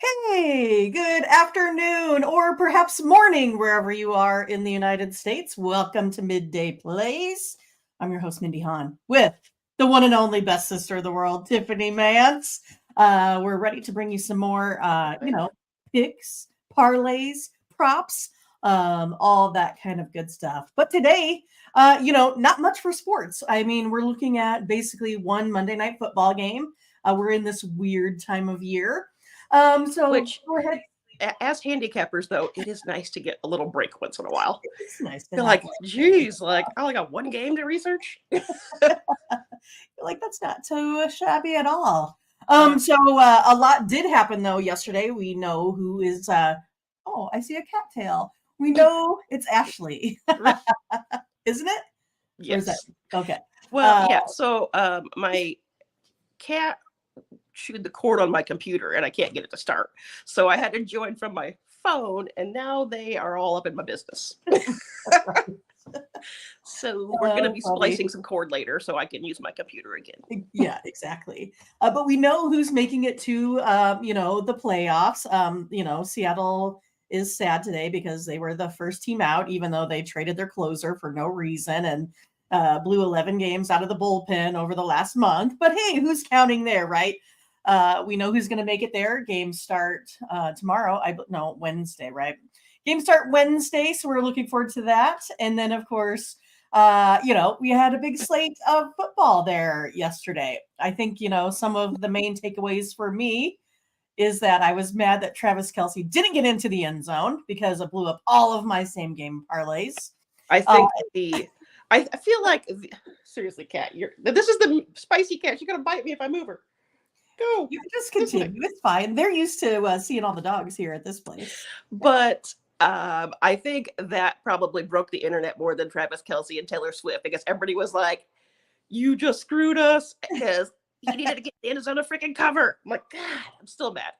Hey, good afternoon, or perhaps morning, wherever you are in the United States. Welcome to Midday Plays. I'm your host, Mindy with the one and only best sister of the world, Tiffany Mantz. We're ready to bring you some more, picks, parlays, props, all that kind of good stuff. But today, not much for sports. I mean, we're looking at basically one Monday night football game. We're in this weird time of year. So Which, go ahead. as handicappers, though, it is nice to get a little break once in a while. It's nice to You're have like, geez, like I only got one game to research. like that's not too shabby at all. Uh, A lot did happen though yesterday. We know who is oh, I see a cattail. We know it's Ashley. Isn't it? Or is that yes. okay? Well, yeah. So my cat chewed the cord on my computer and I can't get it to start. So I had to join from my phone, and now they are all up in my business. So we're going to be Funny. splicing some cord later so I can use my computer again. Yeah, exactly. But we know who's making it to, the playoffs. Seattle is sad today because they were the first team out, even though they traded their closer for no reason and blew 11 games out of the bullpen over the last month. But hey, who's counting there, right? We know who's going to make it there. Games start tomorrow. Wednesday, right? Games start Wednesday, so we're looking forward to that. And then, of course, we had a big slate of football there yesterday. I think, some of the main takeaways for me is that I was mad that Travis Kelce didn't get into the end zone because it blew up all of my same game parlays. I think I feel like seriously, cat, this is the spicy cat. She's gonna bite me if I move her. Go. You can just continue. It's fine. They're used to seeing all the dogs here at this place. But I think that probably broke the internet more than Travis Kelce and Taylor Swift, because everybody was like, "You just screwed us because he needed to get the end zone to freaking cover." I'm like, God, I'm still mad.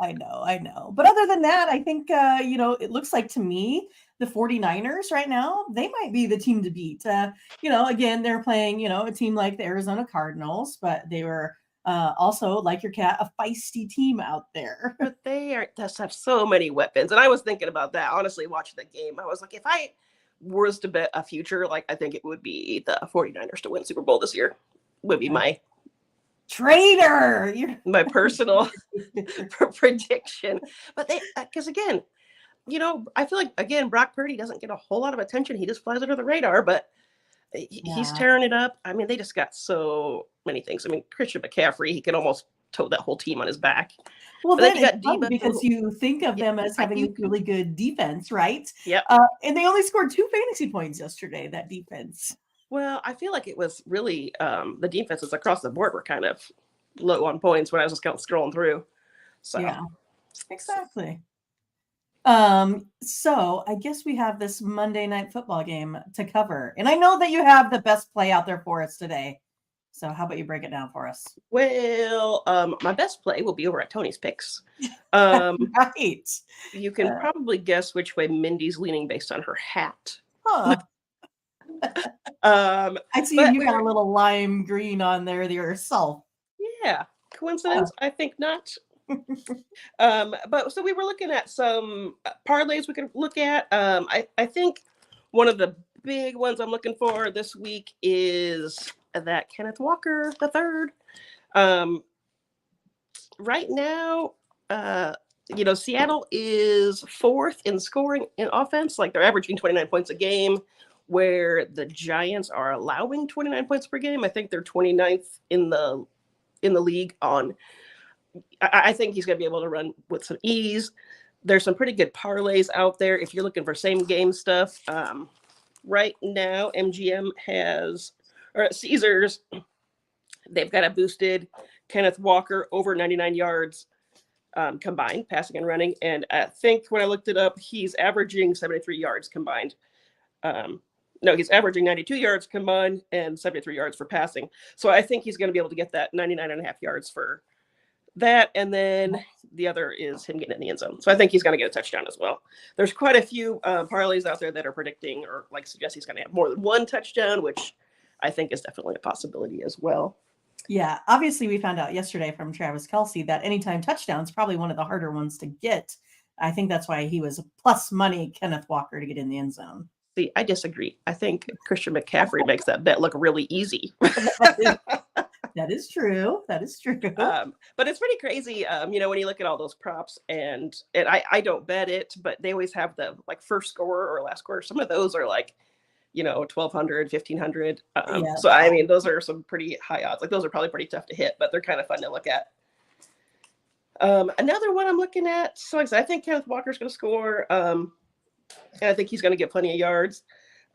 I know. But other than that, I think, it looks like to me, the 49ers right now, they might be the team to beat. Again, they're playing, a team like the Arizona Cardinals, but they were also, like your cat, a feisty team out there. But they just have so many weapons. And I was thinking about that, honestly, watching the game. I was like, if I was to bet a future, like I think it would be the 49ers to win Super Bowl this year. Would be my traitor. My personal prediction. But because again, I feel like, again, Brock Purdy doesn't get a whole lot of attention. He just flies under the radar, but he's tearing it up. I mean, they just got so many things. I mean, Christian McCaffrey, he could almost tote that whole team on his back. Well, then you got Debo, because you think of them as having a really good defense, right? Yeah. And they only scored 2 fantasy points yesterday, that defense. Well, I feel like it was really the defenses across the board were kind of low on points when I was just kind of scrolling through. So yeah, exactly. So I guess we have this Monday night football game to cover. And I know that you have the best play out there for us today. So how about you break it down for us? Well, my best play will be over at Tony's Picks. Right. You can probably guess which way Mindy's leaning based on her hat. Huh. I see you got a little lime green on there yourself. Yeah. Coincidence? I think not. But so we were looking at some parlays we could look at. I think one of the big ones I'm looking for this week is that Kenneth Walker III. Right now, Seattle is 4th in scoring in offense. Like, they're averaging 29 points a game, where the Giants are allowing 29 points per game. I think they're 29th in the league on. I think he's going to be able to run with some ease. There's some pretty good parlays out there if you're looking for same game stuff. Right now, MGM or Caesars, they've got a boosted Kenneth Walker over 99 yards combined, passing and running. And I think when I looked it up, he's averaging 73 yards combined. No, he's averaging 92 yards combined and 73 yards for passing. So I think he's going to be able to get that 99.5 yards for that. And then the other is him getting in the end zone. So I think he's going to get a touchdown as well. There's quite a few parlays out there that are predicting or suggest he's going to have more than one touchdown, which I think is definitely a possibility as well. Yeah, obviously we found out yesterday from Travis Kelce that anytime touchdown is probably one of the harder ones to get. I think that's why he was plus money Kenneth Walker to get in the end zone. See, I disagree. I think Christian McCaffrey makes that bet look really easy. That is true. That is true. But it's pretty crazy, when you look at all those props, and I don't bet it, but they always have the like first scorer or last scorer. Some of those are like, 1,200, 1,500. Yeah. So I mean, those are some pretty high odds. Like those are probably pretty tough to hit, but they're kind of fun to look at. Another one I'm looking at. So like I said, I think Kenneth Walker's going to score, and I think he's going to get plenty of yards.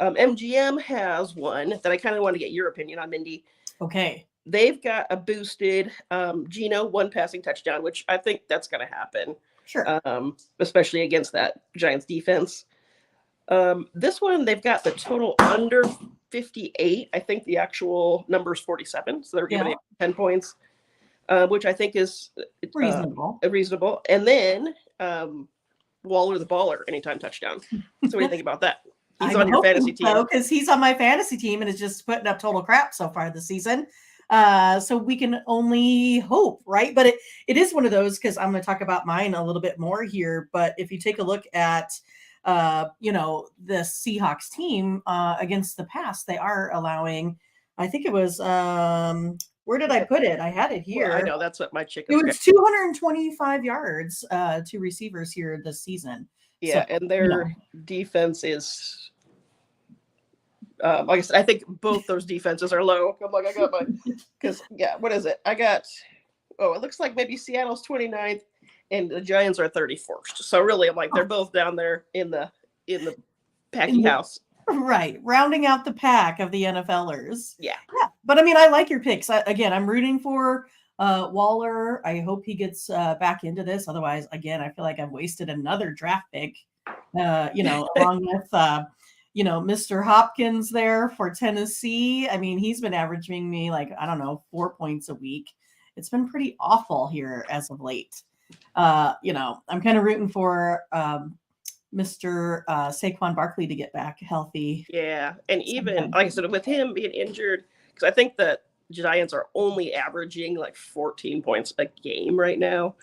MGM has one that I kind of want to get your opinion on, Mindy. Okay. They've got a boosted Geno one passing touchdown, which I think that's going to happen. Sure. Especially against that Giants defense. This one, they've got the total under 58. I think the actual number is 47. So they're giving it 10 points, which I think is reasonable. And then Waller the baller, anytime touchdown. So what do you think about that? He's on your fantasy team. Because he's on my fantasy team and is just putting up total crap so far this season. So we can only hope, right? But it is one of those, because I'm going to talk about mine a little bit more here. But if you take a look at, the Seahawks team against the pass, they are allowing, I think it was, where did I put it? I had it here. Well, I know that's what my chicken. It was 225 yards to receivers here this season. Yeah, so, and their defense is, like I said, I think both those defenses are low. I'm like, I got my, because what is it? It looks like maybe Seattle's 29th and the Giants are 31st. So really, I'm like, they're both down there in the packing house. Right, rounding out the pack of the NFLers. Yeah. But I mean, I like your picks. Again, I'm rooting for Waller. I hope he gets back into this. Otherwise, again, I feel like I've wasted another draft pick. Along with Mr. Hopkins there for Tennessee. I mean, he's been averaging me 4 points a week. It's been pretty awful here as of late. I'm kind of rooting for Mr. Saquon Barkley to get back healthy. Yeah, and even like I said, with him being injured, because I think that Giants are only averaging 14 points a game right now.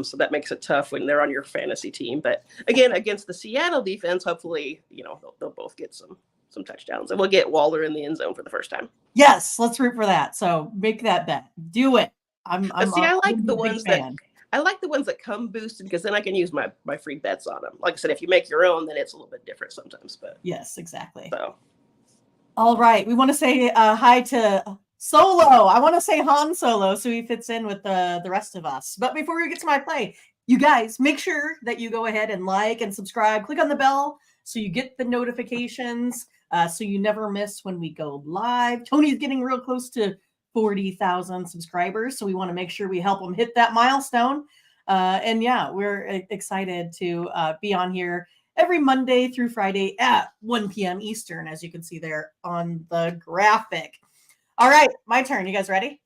So that makes it tough when they're on your fantasy team. But again, against the Seattle defense, hopefully, they'll both get some touchdowns, and we'll get Waller in the end zone for the first time. Yes, let's root for that. So make that bet. Do it. I like the ones that come boosted, because then I can use my free bets on them. Like I said, if you make your own, then it's a little bit different sometimes. But yes, exactly. So, all right, we want to say hi to Solo. I want to say Han Solo so he fits in with the rest of us. But before we get to my play, you guys make sure that you go ahead and like and subscribe. Click on the bell so you get the notifications, so you never miss when we go live. Tony's getting real close to 40,000 subscribers, so we want to make sure we help him hit that milestone. We're excited to be on here every Monday through Friday at 1 p.m. Eastern, as you can see there on the graphic. All right, my turn. You guys ready?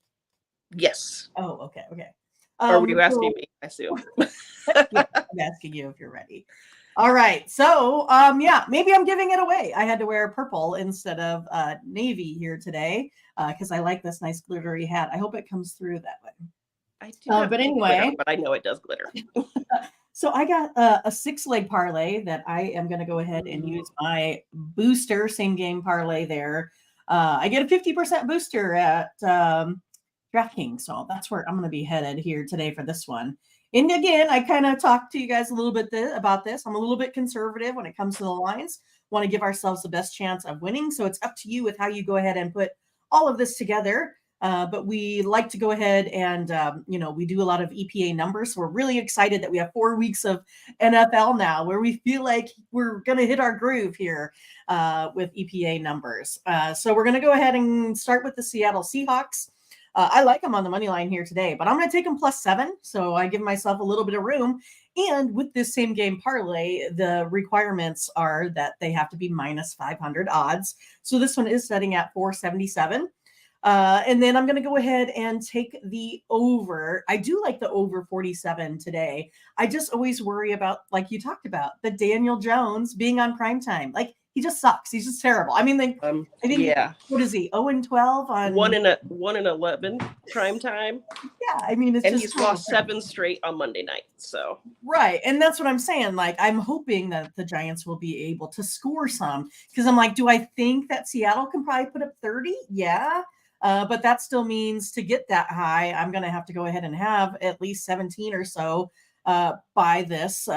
Yes. Oh, okay. Are you asking me? I assume. Yeah, I'm asking you if you're ready. All right. So, maybe I'm giving it away. I had to wear purple instead of navy here today because I like this nice glittery hat. I hope it comes through that way. I do. But anyway, glitter, but I know it does glitter. So I got a 6-leg parlay that I am going to go ahead and use my booster same game parlay there. I get a 50% booster at DraftKings. So that's where I'm going to be headed here today for this one. And again, I kind of talked to you guys a little bit about this. I'm a little bit conservative when it comes to the lines. Want to give ourselves the best chance of winning. So it's up to you with how you go ahead and put all of this together. But we like to go ahead and, we do a lot of EPA numbers. So we're really excited that we have 4 weeks of NFL now where we feel like we're going to hit our groove here with EPA numbers. So we're going to go ahead and start with the Seattle Seahawks. I like them on the money line here today, but I'm going to take them +7. So I give myself a little bit of room. And with this same game parlay, the requirements are that they have to be -500 odds. So this one is setting at 477. And then I'm going to go ahead and take the over. I do like the over 47 today. I just always worry about, like you talked about, the Daniel Jones being on primetime. Like, he just sucks. He's just terrible. I mean, I think yeah. What is he? 0-12 on 1-11 prime time. Yeah, I mean, and he's lost 7 straight on Monday night. So right, and that's what I'm saying. Like, I'm hoping that the Giants will be able to score some because I'm like, do I think that Seattle can probably put up 30? Yeah. But that still means to get that high, I'm going to have to go ahead and have at least 17 or so by this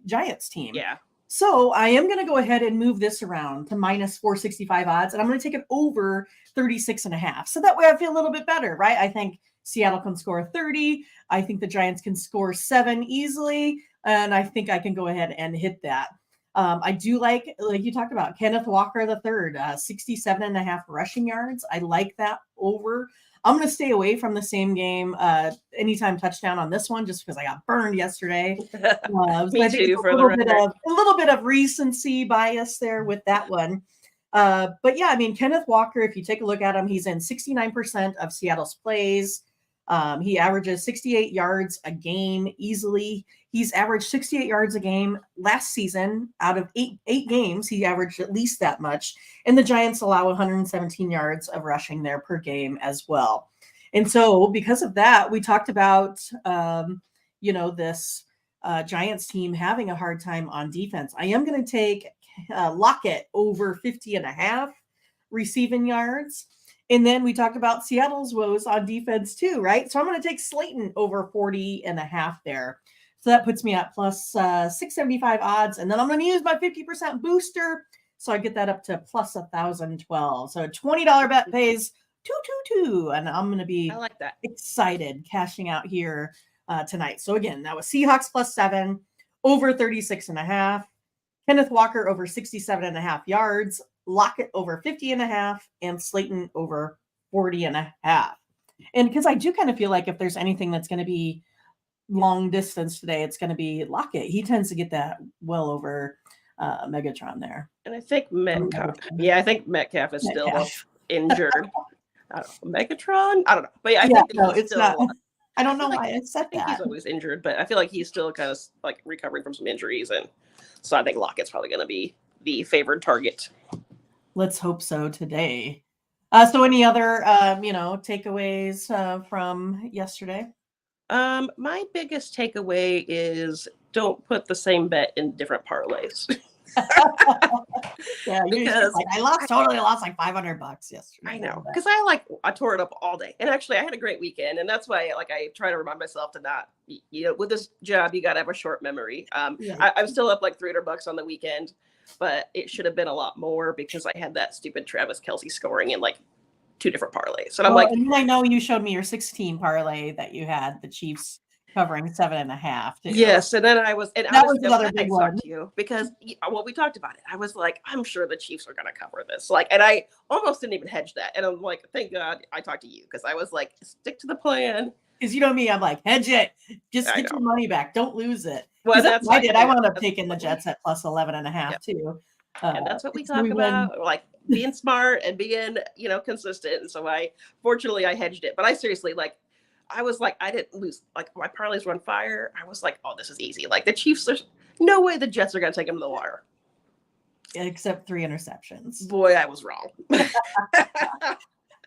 Giants team. Yeah. So I am going to go ahead and move this around to minus 465 odds, and I'm going to take it over 36.5. So that way I feel a little bit better, right? I think Seattle can score 30. I think the Giants can score 7 easily, and I think I can go ahead and hit that. I do like you talked about, Kenneth Walker III, 67.5 rushing yards. I like that over. I'm going to stay away from the same game anytime touchdown on this one just because I got burned yesterday. Me too, for the record. A little bit of recency bias there with that one. But yeah, I mean, Kenneth Walker, if you take a look at him, he's in 69% of Seattle's plays. He averages 68 yards a game easily. He's averaged 68 yards a game last season. Out of eight games, he averaged at least that much. And the Giants allow 117 yards of rushing there per game as well. And so because of that, we talked about, this Giants team having a hard time on defense. I am going to take Lockett over 50.5 receiving yards. And then we talked about Seattle's woes on defense too, right? So I'm going to take Slayton over 40.5 there. So that puts me at plus 675 odds. And then I'm going to use my 50% booster. So I get that up to plus 1,012. So a $20 bet pays 222. And I'm going to be excited cashing out here tonight. So again, that was Seahawks plus 7 over 36.5. Kenneth Walker over 67.5 yards. Lockett over 50.5 and Slayton over 40.5. And because I do kind of feel like if there's anything that's going to be long distance today, it's going to be Lockett. He tends to get that well over Megatron there. And I think Metcalf. Yeah, I think Metcalf is still injured. I don't know, Megatron? I don't know. But yeah, I think it's still, not. I don't know why I said that. He's always injured, but I feel like he's still kind of like recovering from some injuries. And so I think Lockett's probably going to be the favored target. Let's hope so today. So any other, takeaways from yesterday? My biggest takeaway is don't put the same bet in different parlays. Yeah, because I lost like $500 yesterday. I know, because I tore it up all day, and actually I had a great weekend, and that's why I try to remind myself to not, with this job you got to have a short memory. I'm still up like $300 on the weekend, but it should have been a lot more because I had that stupid Travis Kelce scoring in like 2 different parlays. And I'm and I know you showed me your 16 parlay that you had the Chiefs covering 7.5. Yes, and then that was another big one to you because we talked about it. I was like, I'm sure the Chiefs are going to cover this. And I almost didn't even hedge that. And I'm like, thank God I talked to you because I was like, stick to the plan. Because you know me, I'm like, hedge it. Just get your money back. Don't lose it. Well, that's what I did. I wound up taking the Jets at plus 11.5 too. And that's what we talk about, like being smart and being, consistent. And so fortunately I hedged it, but I seriously, I was like, I didn't lose. Like my parlays were on fire. I was like, oh, this is easy. Like the Chiefs, there's no way the Jets are going to take them to the wire. Except 3 interceptions. Boy, I was wrong.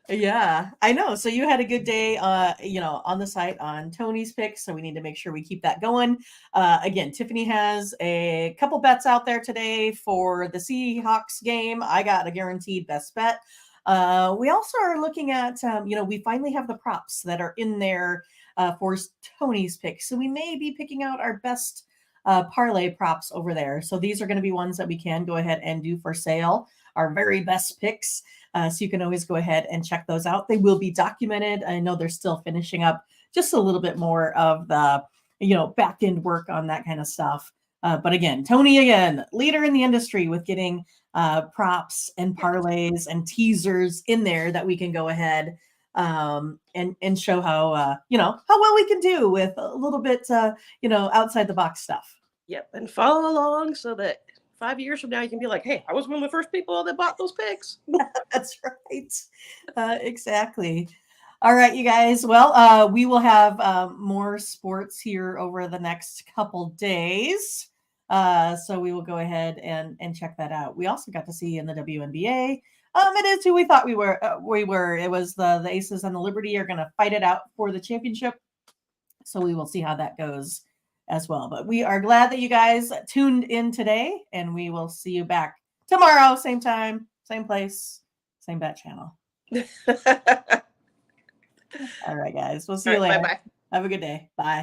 Yeah, I know. So you had a good day, on the site on Tony's picks. So we need to make sure we keep that going. Again, Tiffany has a couple bets out there today for the Seahawks game. I got a guaranteed best bet. We also are looking at, we finally have the props that are in there for Tony's picks. So we may be picking out our best parlay props over there. So these are going to be ones that we can go ahead and do for sale, our very best picks. So you can always go ahead and check those out. They will be documented. I know they're still finishing up just a little bit more of the, back end work on that kind of stuff. But again, Tony, leader in the industry with getting props and parlays and teasers in there that we can go ahead and show how well we can do with a little bit, outside the box stuff. Yep. And follow along so that 5 years from now, you can be like, hey, I was one of the first people that bought those picks. That's right. Exactly. All right, you guys. Well, we will have more sports here over the next couple days. So we will go ahead and check that out. We also got to see in the WNBA. It is who we thought we were. It was the Aces and the Liberty are going to fight it out for the championship. So we will see how that goes as well. But we are glad that you guys tuned in today, and we will see you back tomorrow, same time, same place, same bet channel. All right, guys. We'll see you later. Bye-bye. Have a good day. Bye.